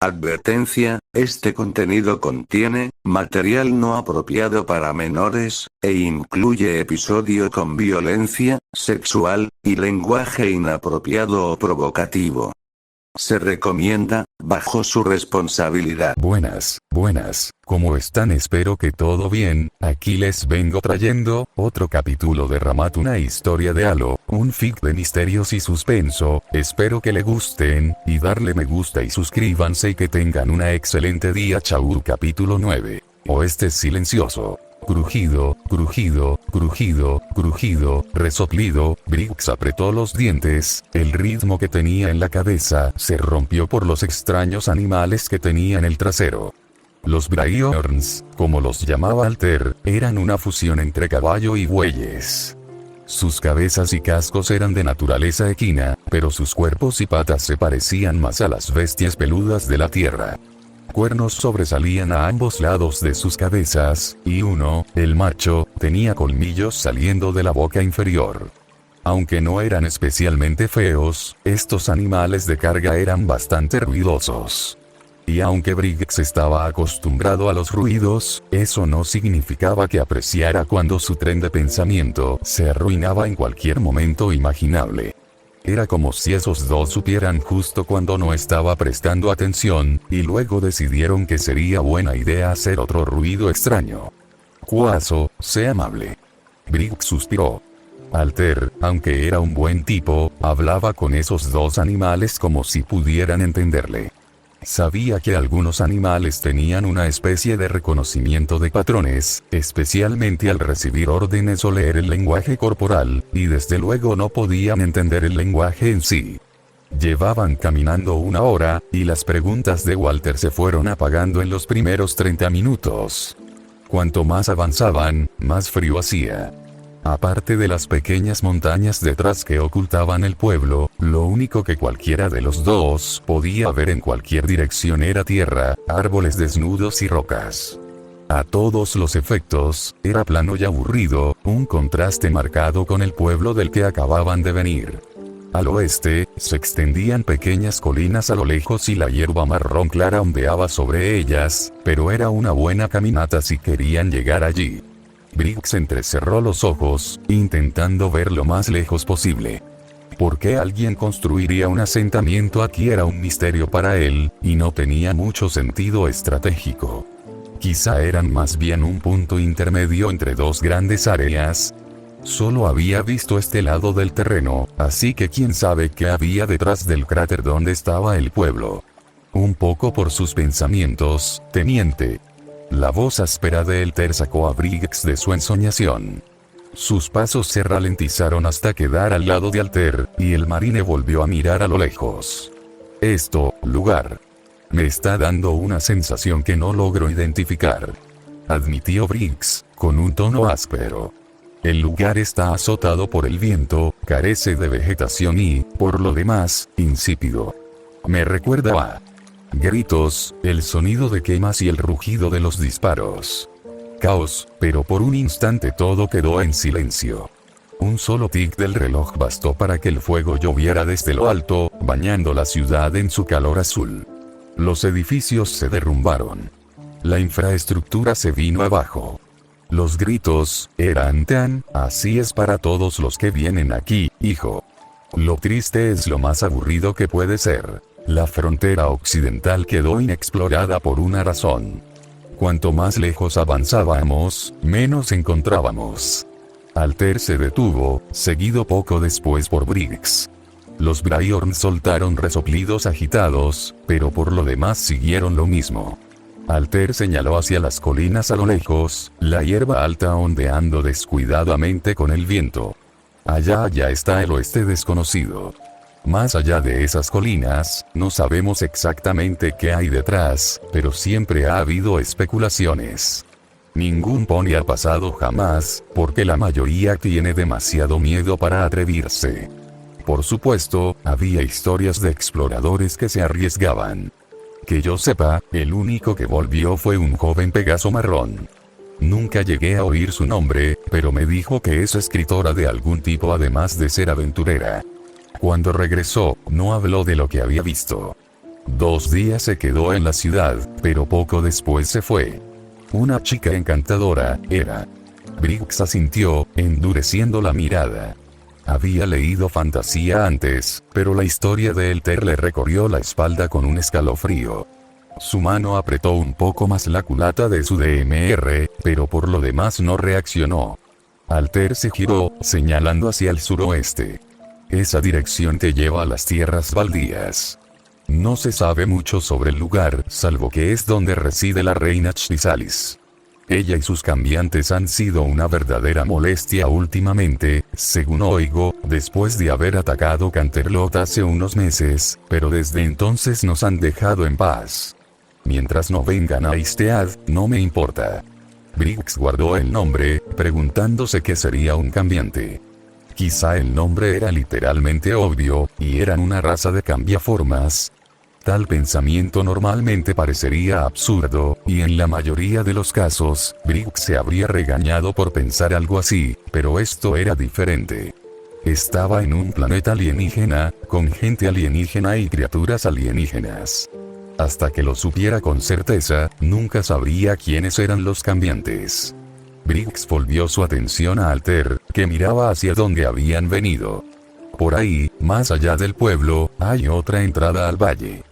Advertencia, este contenido contiene material no apropiado para menores, e incluye episodio con violencia sexual y lenguaje inapropiado o provocativo. Se recomienda, bajo su responsabilidad. Buenas, ¿cómo están? Espero que todo bien. Aquí les vengo trayendo otro capítulo de Ramat, una historia de Halo, un fic de misterios y suspenso. Espero que le gusten, y darle me gusta y suscríbanse y que tengan una excelente día. Chau. Capítulo 9. Oeste silencioso. Crujido, resoplido. Briggs apretó los dientes. El ritmo que tenía en la cabeza se rompió por los extraños animales que tenía en el trasero. Los Braiorns, como los llamaba Alter, eran una fusión entre caballo y bueyes. Sus cabezas y cascos eran de naturaleza equina, pero sus cuerpos y patas se parecían más a las bestias peludas de la tierra. Cuernos sobresalían a ambos lados de sus cabezas, y uno, el macho, tenía colmillos saliendo de la boca inferior. Aunque no eran especialmente feos, estos animales de carga eran bastante ruidosos. Y aunque Briggs estaba acostumbrado a los ruidos, eso no significaba que apreciara cuando su tren de pensamiento se arruinaba en cualquier momento imaginable. Era como si esos dos supieran justo cuando no estaba prestando atención, y luego decidieron que sería buena idea hacer otro ruido extraño. Cuazo, sé amable. Briggs suspiró. Alter, aunque era un buen tipo, hablaba con esos dos animales como si pudieran entenderle. Sabía que algunos animales tenían una especie de reconocimiento de patrones, especialmente al recibir órdenes o leer el lenguaje corporal, y desde luego no podían entender el lenguaje en sí. Llevaban caminando una hora, y las preguntas de Walter se fueron apagando en los primeros 30 minutos. Cuanto más avanzaban, más frío hacía. Aparte de las pequeñas montañas detrás que ocultaban el pueblo, lo único que cualquiera de los dos podía ver en cualquier dirección era tierra, árboles desnudos y rocas. A todos los efectos, era plano y aburrido, un contraste marcado con el pueblo del que acababan de venir. Al oeste, se extendían pequeñas colinas a lo lejos y la hierba marrón clara ondeaba sobre ellas, pero era una buena caminata si querían llegar allí. Briggs entrecerró los ojos, intentando ver lo más lejos posible. ¿Por qué alguien construiría un asentamiento aquí? Era un misterio para él, y no tenía mucho sentido estratégico. Quizá eran más bien un punto intermedio entre dos grandes áreas. Solo había visto este lado del terreno, así que quién sabe qué había detrás del cráter donde estaba el pueblo. Un poco por sus pensamientos, teniente. La voz áspera de Alter sacó a Briggs de su ensoñación. Sus pasos se ralentizaron hasta quedar al lado de Alter, y el marine volvió a mirar a lo lejos. Lugar. Me está dando una sensación que no logro identificar, admitió Briggs, con un tono áspero. El lugar está azotado por el viento, carece de vegetación y, por lo demás, insípido. Me recuerda a gritos, el sonido de quemas y el rugido de los disparos. Caos, pero por un instante todo quedó en silencio. Un solo tic del reloj bastó para que el fuego lloviera desde lo alto, bañando la ciudad en su calor azul. Los edificios se derrumbaron. La infraestructura se vino abajo. Los gritos eran así es para todos los que vienen aquí, hijo. Lo triste es lo más aburrido que puede ser. La frontera occidental quedó inexplorada por una razón. Cuanto más lejos avanzábamos, menos encontrábamos. Alter se detuvo, seguido poco después por Briggs. Los Braiorns soltaron resoplidos agitados, pero por lo demás siguieron lo mismo. Alter señaló hacia las colinas a lo lejos, la hierba alta ondeando descuidadamente con el viento. Allá está el oeste desconocido. Más allá de esas colinas, no sabemos exactamente qué hay detrás, pero siempre ha habido especulaciones. Ningún pony ha pasado jamás, porque la mayoría tiene demasiado miedo para atreverse. Por supuesto, había historias de exploradores que se arriesgaban. Que yo sepa, el único que volvió fue un joven Pegaso marrón. Nunca llegué a oír su nombre, pero me dijo que es escritora de algún tipo además de ser aventurera. Cuando regresó, no habló de lo que había visto. 2 días se quedó en la ciudad, pero poco después se fue. Una chica encantadora, era. Briggs asintió, endureciendo la mirada. Había leído fantasía antes, pero la historia de Altair le recorrió la espalda con un escalofrío. Su mano apretó un poco más la culata de su DMR, pero por lo demás no reaccionó. Altair se giró, señalando hacia el suroeste. Esa dirección te lleva a las tierras baldías. No se sabe mucho sobre el lugar, salvo que es donde reside la reina Chrysalis. Ella y sus cambiantes han sido una verdadera molestia últimamente, según oigo, después de haber atacado Canterlot hace unos meses, pero desde entonces nos han dejado en paz. Mientras no vengan a Istead, no me importa. Briggs guardó el nombre, preguntándose qué sería un cambiante. Quizá el nombre era literalmente obvio, y eran una raza de cambiaformas. Tal pensamiento normalmente parecería absurdo, y en la mayoría de los casos, Briggs se habría regañado por pensar algo así, pero esto era diferente. Estaba en un planeta alienígena, con gente alienígena y criaturas alienígenas. Hasta que lo supiera con certeza, nunca sabría quiénes eran los cambiantes. Briggs volvió su atención a Altair, que miraba hacia donde habían venido. Por ahí, más allá del pueblo, hay otra entrada al valle.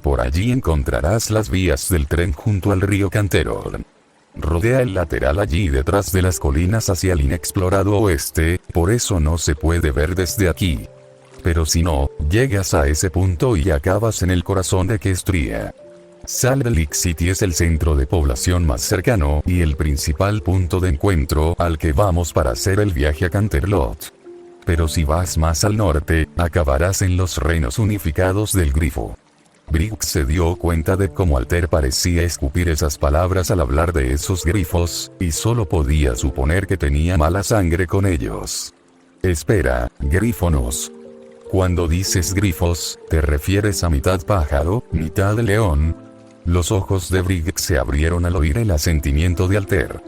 Por allí encontrarás las vías del tren junto al río Canterlot. Rodea el lateral allí detrás de las colinas hacia el inexplorado oeste, por eso no se puede ver desde aquí. Pero si no, llegas a ese punto y acabas en el corazón de Questria. Salt Lake City es el centro de población más cercano y el principal punto de encuentro al que vamos para hacer el viaje a Canterlot. Pero si vas más al norte, acabarás en los reinos unificados del Grifo. Briggs se dio cuenta de cómo Altair parecía escupir esas palabras al hablar de esos grifos, y solo podía suponer que tenía mala sangre con ellos. Espera, grífonos. Cuando dices grifos, ¿te refieres a mitad pájaro, mitad león? Los ojos de Briggs se abrieron al oír el asentimiento de Altair.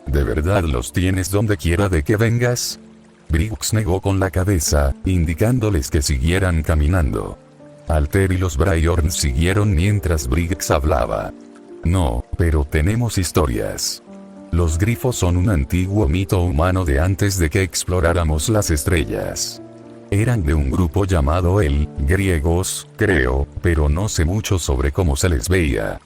¿De verdad los tienes donde quiera de que vengas? Briggs negó con la cabeza, indicándoles que siguieran caminando. Altair y los Bryorns siguieron mientras Briggs hablaba. No, pero tenemos historias. Los grifos son un antiguo mito humano de antes de que exploráramos las estrellas. Eran de un grupo llamado griegos, creo, pero no sé mucho sobre cómo se les veía.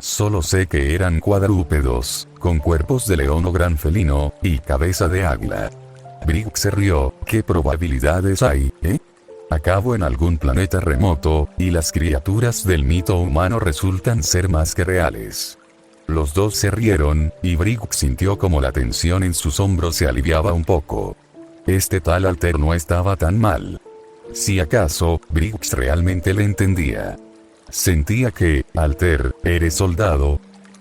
Solo sé que eran cuadrúpedos, con cuerpos de león o gran felino, y cabeza de águila. Briggs se rió. ¿Qué probabilidades hay, Acabo en algún planeta remoto, y las criaturas del mito humano resultan ser más que reales. Los dos se rieron, y Briggs sintió como la tensión en sus hombros se aliviaba un poco. Este tal Altair no estaba tan mal. Si acaso, Briggs realmente le entendía. Sentía que, Altair, eres soldado.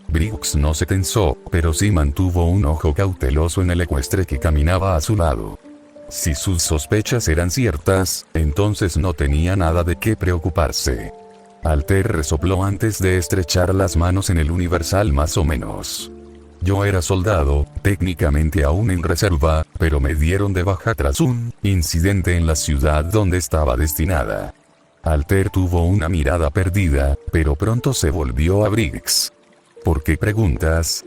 Briggs no se tensó, pero sí mantuvo un ojo cauteloso en el ecuestre que caminaba a su lado. Si sus sospechas eran ciertas, entonces no tenía nada de qué preocuparse. Altair resopló antes de estrechar las manos en el universal más o menos. Yo era soldado, técnicamente aún en reserva, pero me dieron de baja tras un incidente en la ciudad donde estaba destinada. Altair tuvo una mirada perdida, pero pronto se volvió a Briggs. ¿Por qué preguntas?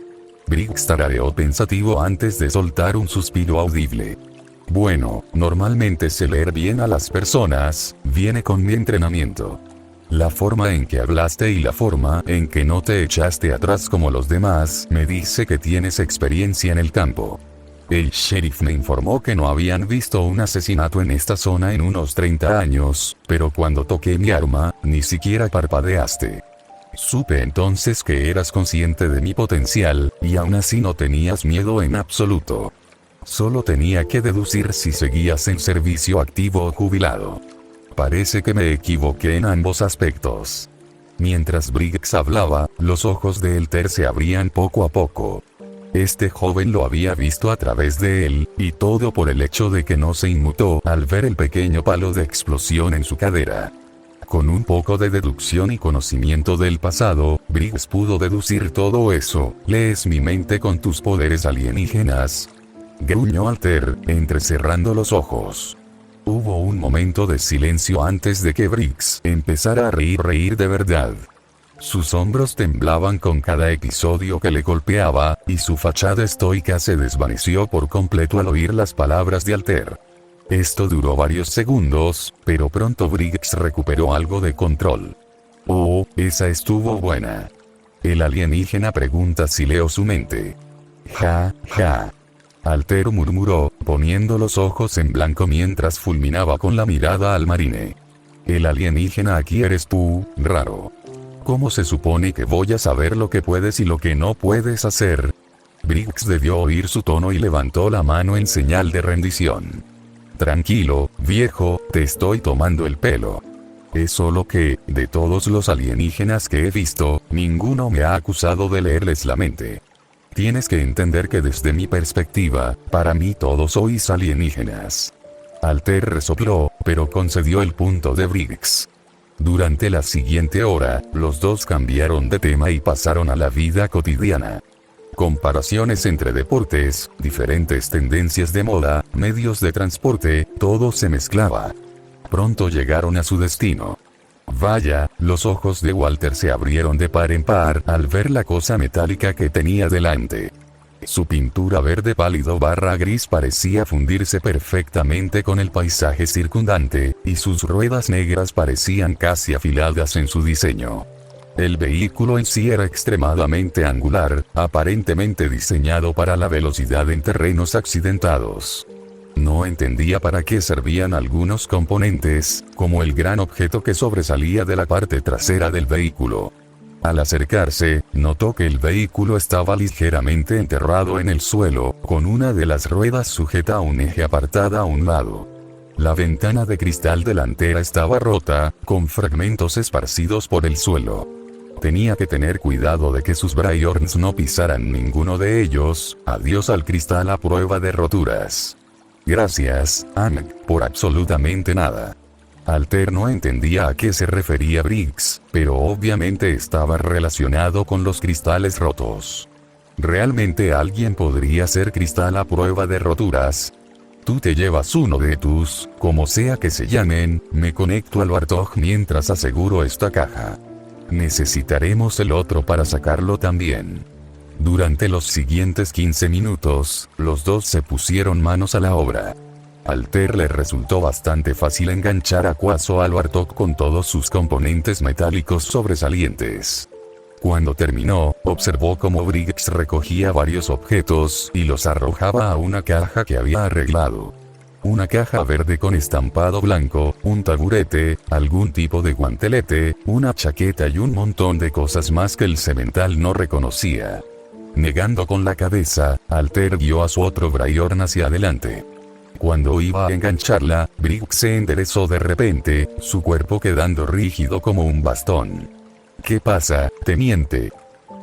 Briggs tarareó pensativo antes de soltar un suspiro audible. Bueno, normalmente sé leer bien a las personas, viene con mi entrenamiento. La forma en que hablaste y la forma en que no te echaste atrás como los demás me dice que tienes experiencia en el campo. El sheriff me informó que no habían visto un asesinato en esta zona en unos 30 años, pero cuando toqué mi arma, ni siquiera parpadeaste. Supe entonces que eras consciente de mi potencial, y aún así no tenías miedo en absoluto. Solo tenía que deducir si seguías en servicio activo o jubilado. Parece que me equivoqué en ambos aspectos. Mientras Briggs hablaba, los ojos de Altair se abrían poco a poco. Este joven lo había visto a través de él, y todo por el hecho de que no se inmutó al ver el pequeño palo de explosión en su cadera. Con un poco de deducción y conocimiento del pasado, Briggs pudo deducir todo eso. ¿Lees mi mente con tus poderes alienígenas? Gruñó Altair, entrecerrando los ojos. Hubo un momento de silencio antes de que Briggs empezara a reír de verdad. Sus hombros temblaban con cada episodio que le golpeaba, y su fachada estoica se desvaneció por completo al oír las palabras de Altair. Esto duró varios segundos, pero pronto Briggs recuperó algo de control. Oh, esa estuvo buena. El alienígena pregunta si leo su mente. Ja, ja. Altair murmuró, poniendo los ojos en blanco mientras fulminaba con la mirada al marine. El alienígena aquí eres tú, raro. ¿Cómo se supone que voy a saber lo que puedes y lo que no puedes hacer? Briggs debió oír su tono y levantó la mano en señal de rendición. Tranquilo, viejo, te estoy tomando el pelo. Es solo que, de todos los alienígenas que he visto, ninguno me ha acusado de leerles la mente. Tienes que entender que desde mi perspectiva, para mí todos sois alienígenas. Altair resopló, pero concedió el punto de Briggs. Durante la siguiente hora, los dos cambiaron de tema y pasaron a la vida cotidiana. Comparaciones entre deportes, diferentes tendencias de moda, medios de transporte, todo se mezclaba. Pronto llegaron a su destino. Vaya, los ojos de Walter se abrieron de par en par al ver la cosa metálica que tenía delante. Su pintura verde pálido / gris parecía fundirse perfectamente con el paisaje circundante, y sus ruedas negras parecían casi afiladas en su diseño. El vehículo en sí era extremadamente angular, aparentemente diseñado para la velocidad en terrenos accidentados. No entendía para qué servían algunos componentes, como el gran objeto que sobresalía de la parte trasera del vehículo. Al acercarse, notó que el vehículo estaba ligeramente enterrado en el suelo, con una de las ruedas sujeta a un eje apartada a un lado. La ventana de cristal delantera estaba rota, con fragmentos esparcidos por el suelo. Tenía que tener cuidado de que sus Bryons no pisaran ninguno de ellos. Adiós al cristal a prueba de roturas. Gracias, Ang, por absolutamente nada. Altair no entendía a qué se refería Briggs, pero obviamente estaba relacionado con los cristales rotos. ¿Realmente alguien podría ser cristal a prueba de roturas? Tú te llevas uno de tus, como sea que se llamen, me conecto al Warthog mientras aseguro esta caja. Necesitaremos el otro para sacarlo también. Durante los siguientes 15 minutos, los dos se pusieron manos a la obra. Altair le resultó bastante fácil enganchar a Quasar al Warthog con todos sus componentes metálicos sobresalientes. Cuando terminó, observó cómo Briggs recogía varios objetos y los arrojaba a una caja que había arreglado. Una caja verde con estampado blanco, un taburete, algún tipo de guantelete, una chaqueta y un montón de cosas más que el semental no reconocía. Negando con la cabeza, Altair guió a su otro Bryon hacia adelante. Cuando iba a engancharla, Briggs se enderezó de repente, su cuerpo quedando rígido como un bastón. ¿Qué pasa, teniente?,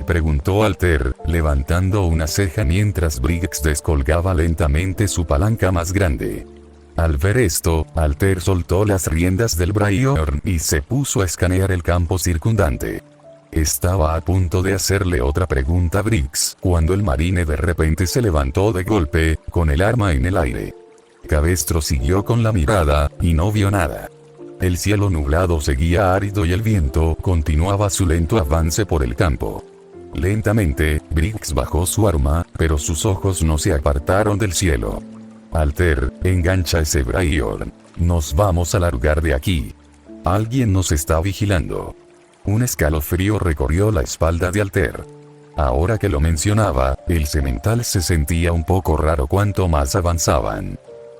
preguntó Altair, levantando una ceja mientras Briggs descolgaba lentamente su palanca más grande. Al ver esto, Altair soltó las riendas del Bryon y se puso a escanear el campo circundante. Estaba a punto de hacerle otra pregunta a Briggs, cuando el marine de repente se levantó de golpe, con el arma en el aire. Cabestro siguió con la mirada, y no vio nada. El cielo nublado seguía árido y el viento continuaba su lento avance por el campo. Lentamente, Briggs bajó su arma, pero sus ojos no se apartaron del cielo. Altair, engancha ese Bryon. Nos vamos a largar de aquí. Alguien nos está vigilando. Un escalofrío recorrió la espalda de Altair. Ahora que lo mencionaba, el semental se sentía un poco raro cuanto más avanzaban.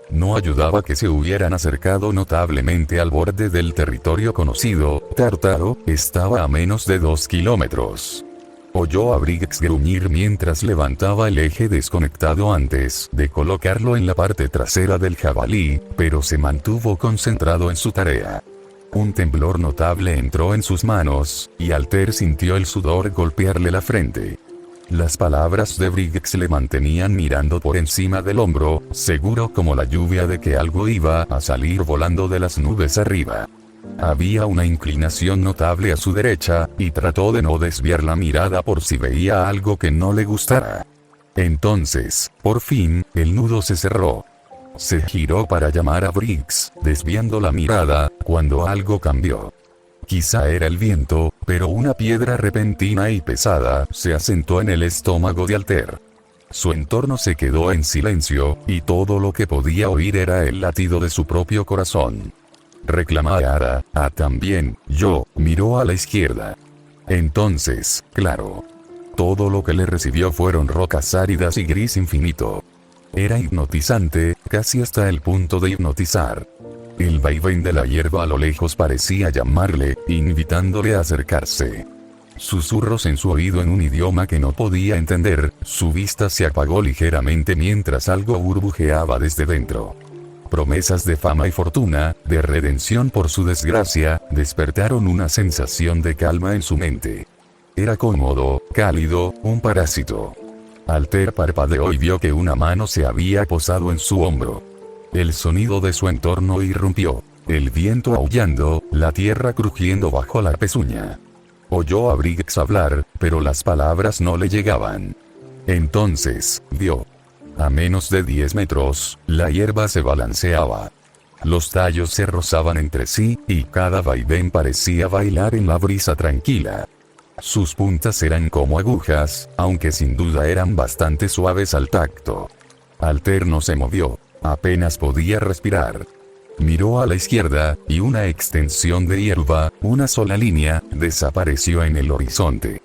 No ayudaba que se hubieran acercado notablemente al borde del territorio conocido. Tártaro estaba a menos de 2 kilómetros. Oyó a Briggs gruñir mientras levantaba el eje desconectado antes de colocarlo en la parte trasera del jabalí, pero se mantuvo concentrado en su tarea. Un temblor notable entró en sus manos, y Altair sintió el sudor golpearle la frente. Las palabras de Briggs le mantenían mirando por encima del hombro, seguro como la lluvia de que algo iba a salir volando de las nubes arriba. Había una inclinación notable a su derecha, y trató de no desviar la mirada por si veía algo que no le gustara. Entonces, por fin, el nudo se cerró. Se giró para llamar a Briggs, desviando la mirada, cuando algo cambió. Quizá era el viento, pero una piedra repentina y pesada se asentó en el estómago de Alter. Su entorno se quedó en silencio, y todo lo que podía oír era el latido de su propio corazón. Reclamara, también, yo, miró a la izquierda. Entonces, claro. Todo lo que le recibió fueron rocas áridas y gris infinito. Era hipnotizante, casi hasta el punto de hipnotizar. El vaivén de la hierba a lo lejos parecía llamarle, invitándole a acercarse. Susurros en su oído en un idioma que no podía entender, su vista se apagó ligeramente mientras algo burbujeaba desde dentro. Promesas de fama y fortuna, de redención por su desgracia, despertaron una sensación de calma en su mente. Era cómodo, cálido, un parásito. Alter parpadeó y vio que una mano se había posado en su hombro. El sonido de su entorno irrumpió. El viento aullando, la tierra crujiendo bajo la pezuña. Oyó a Briggs hablar, pero las palabras no le llegaban. Entonces, vio. A menos de 10 metros, la hierba se balanceaba. Los tallos se rozaban entre sí, y cada vaivén parecía bailar en la brisa tranquila. Sus puntas eran como agujas, aunque sin duda eran bastante suaves al tacto. Alter no se movió. Apenas podía respirar. Miró a la izquierda, y una extensión de hierba, una sola línea, desapareció en el horizonte.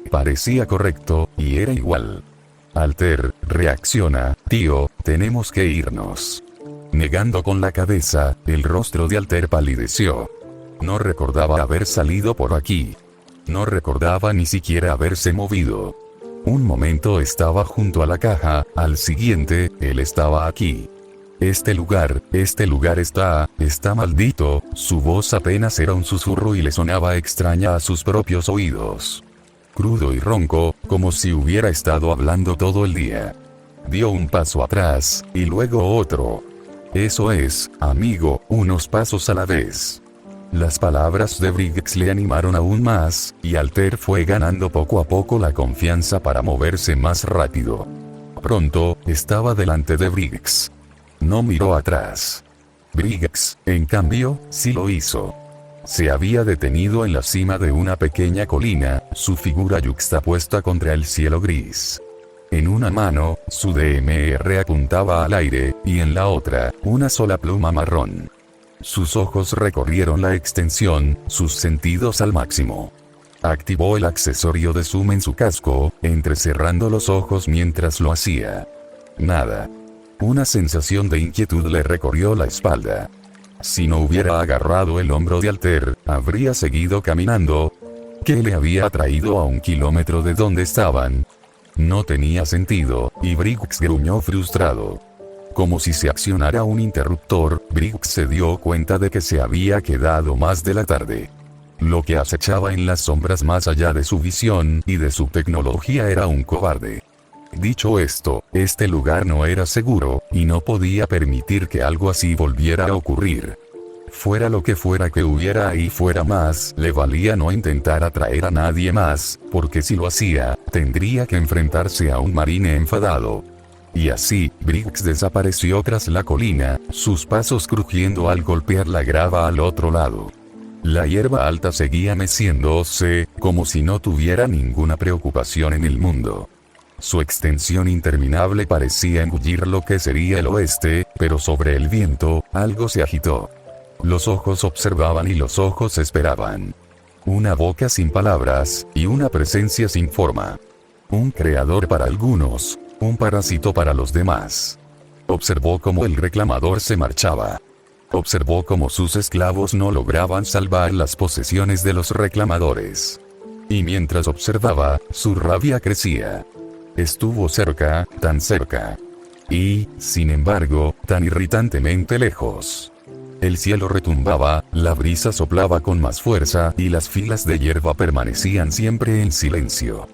Parecía correcto, y era igual. Alter, reacciona, tío, tenemos que irnos. Negando con la cabeza, el rostro de Alter palideció. No recordaba haber salido por aquí. No recordaba ni siquiera haberse movido. Un momento estaba junto a la caja, al siguiente, él estaba aquí. Este lugar está maldito, su voz apenas era un susurro y le sonaba extraña a sus propios oídos. Crudo y ronco, como si hubiera estado hablando todo el día. Dio un paso atrás, y luego otro. Eso es, amigo, unos pasos a la vez. Las palabras de Briggs le animaron aún más, y Alter fue ganando poco a poco la confianza para moverse más rápido. Pronto, estaba delante de Briggs. No miró atrás. Briggs, en cambio, sí lo hizo. Se había detenido en la cima de una pequeña colina, su figura yuxtapuesta contra el cielo gris. En una mano, su DMR apuntaba al aire, y en la otra, una sola pluma marrón. Sus ojos recorrieron la extensión, sus sentidos al máximo. Activó el accesorio de zoom en su casco, entrecerrando los ojos mientras lo hacía. Nada. Una sensación de inquietud le recorrió la espalda. Si no hubiera agarrado el hombro de Alter, habría seguido caminando. ¿Qué le había traído a 1 kilómetro de donde estaban? No tenía sentido, y Briggs gruñó frustrado. Como si se accionara un interruptor, Briggs se dio cuenta de que se había quedado más de la tarde. Lo que acechaba en las sombras más allá de su visión y de su tecnología era un cobarde. Dicho esto, este lugar no era seguro, y no podía permitir que algo así volviera a ocurrir. Fuera lo que fuera que hubiera ahí fuera más, le valía no intentar atraer a nadie más, porque si lo hacía, tendría que enfrentarse a un marine enfadado. Y así, Briggs desapareció tras la colina, sus pasos crujiendo al golpear la grava al otro lado. La hierba alta seguía meciéndose, como si no tuviera ninguna preocupación en el mundo. Su extensión interminable parecía engullir lo que sería el oeste, pero sobre el viento, algo se agitó. Los ojos observaban y los ojos esperaban. Una boca sin palabras, y una presencia sin forma. Un creador para algunos, un parásito para los demás. Observó cómo el reclamador se marchaba. Observó cómo sus esclavos no lograban salvar las posesiones de los reclamadores. Y mientras observaba, su rabia crecía. Estuvo cerca, tan cerca. Y, sin embargo, tan irritantemente lejos. El cielo retumbaba, la brisa soplaba con más fuerza y las filas de hierba permanecían siempre en silencio.